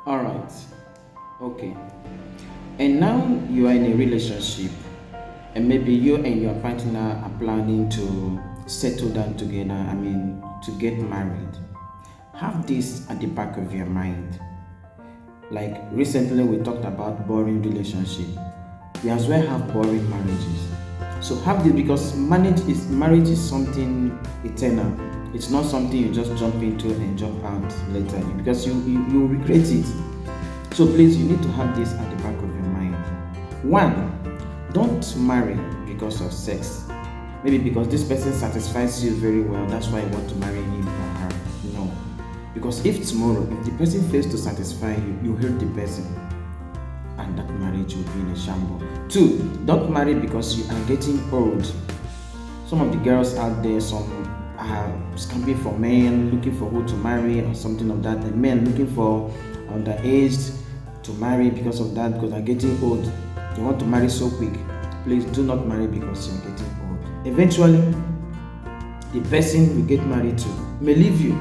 All right. Okay. And now you are in a relationship, and maybe you and your partner are planning to settle down together. To get married. Have this at the back of your mind. Like recently, we talked about boring relationship. We as well have boring marriages. So have this because marriage is something eternal. It's not something you just jump into and jump out later because you regret it. So please, you need to have this at the back of your mind. One, don't marry because of sex. Maybe because this person satisfies you very well, that's why you want to marry him or her. No. Because if tomorrow, if the person fails to satisfy you, you hurt the person. And that marriage will be in a shambles. Two, don't marry because you are getting old. Some of the girls out there, some are scamping for men, looking for who to marry or something of that. And men looking for underaged to marry because of that, because they're getting old. They want to marry so quick. Please do not marry because you're getting old. Eventually, the person you get married to may leave you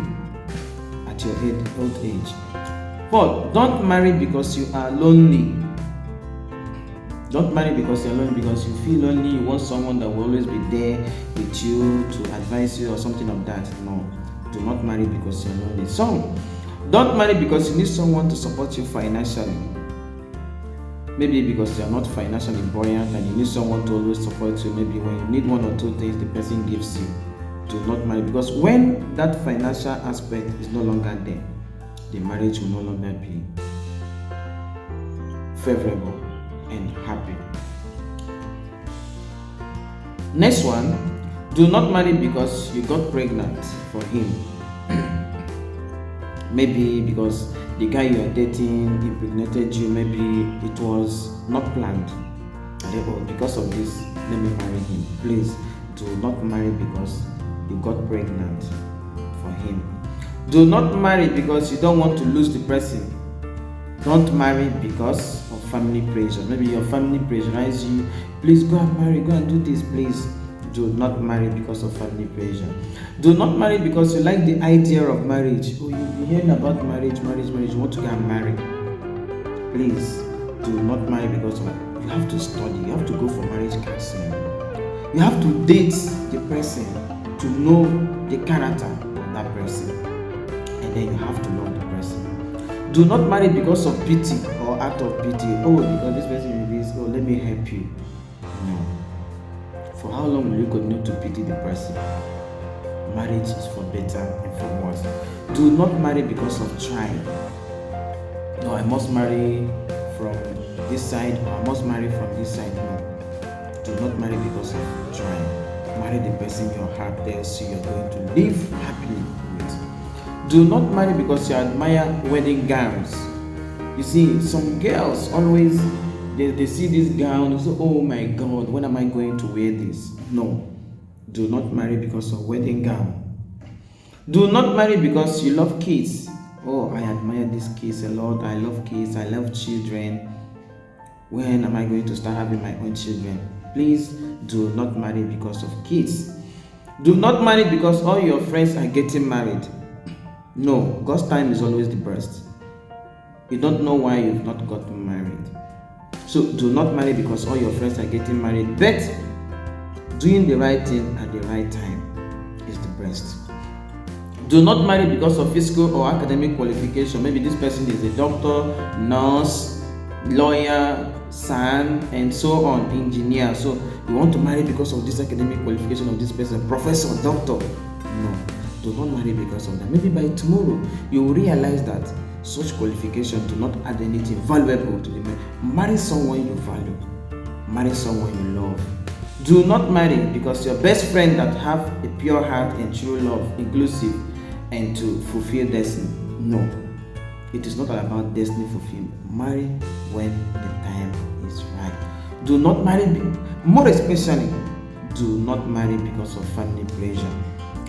at your old age. Four, don't marry because you are lonely. Don't marry because you're lonely, because you feel lonely, you want someone that will always be there with you to advise you or something of that. No, do not marry because you're lonely. So, don't marry because you need someone to support you financially. Maybe because you're not financially buoyant and you need someone to always support you. Maybe when you need one or two things, the person gives you. Do not marry because when that financial aspect is no longer there, the marriage will no longer be favorable and happy. Next one, do not marry because you got pregnant for him. Maybe because the guy you are dating impregnated you, maybe it was not planned. And because of this, let me marry him. Please do not marry because you got pregnant for him. Do not marry because you don't want to lose the person. Don't marry because of family pressure. Maybe your family pressurize you. Please go and marry, go and do this, please. Do not marry because of family pressure. Do not marry because you like the idea of marriage. Oh, you're hearing about marriage, you want to get married. Please, do not marry because of you have to study, you have to go for marriage counseling. You have to date the person to know the character of that person. And then you have to love the person. Do not marry because of pity or out of pity. Oh, because this person is this, oh, let me help you. No. For how long will you continue to pity the person? Marriage is for better and for worse. Do not marry because of trying. No, I must marry from this side or I must marry from this side. No. Do not marry because of trying. Marry the person your heart tells you you're going to live happily with. Do not marry because you admire wedding gowns. You see, some girls always they see this gown and say, oh my God, when am I going to wear this? No, do not marry because of wedding gown. Do not marry because you love kids. Oh, I admire these kids a lot. I love kids. I love children. When am I going to start having my own children? Please do not marry because of kids. Do not marry because all your friends are getting married. No, God's time is always the best. You don't know why you've not gotten married. So do not marry because all your friends are getting married. But doing the right thing at the right time is the best. Do not marry because of physical or academic qualification. Maybe this person is a doctor, nurse, lawyer, son, and so on, engineer. So you want to marry because of this academic qualification of this person, professor, doctor. No, do not marry because of that. Maybe by tomorrow you will realize that such qualification do not add anything valuable to the man. Marry someone you value. Marry someone you love. Do not marry because your best friend that have a pure heart and true love, inclusive, and to fulfill destiny. No, it is not about destiny fulfillment. Marry when the time is right. Do not marry, more especially, do not marry because of family pressure.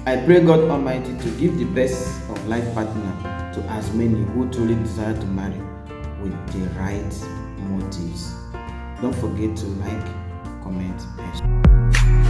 I pray God Almighty to give the best of life partner to as many who truly desire to marry with the right motives. Don't forget to like, comment, and share.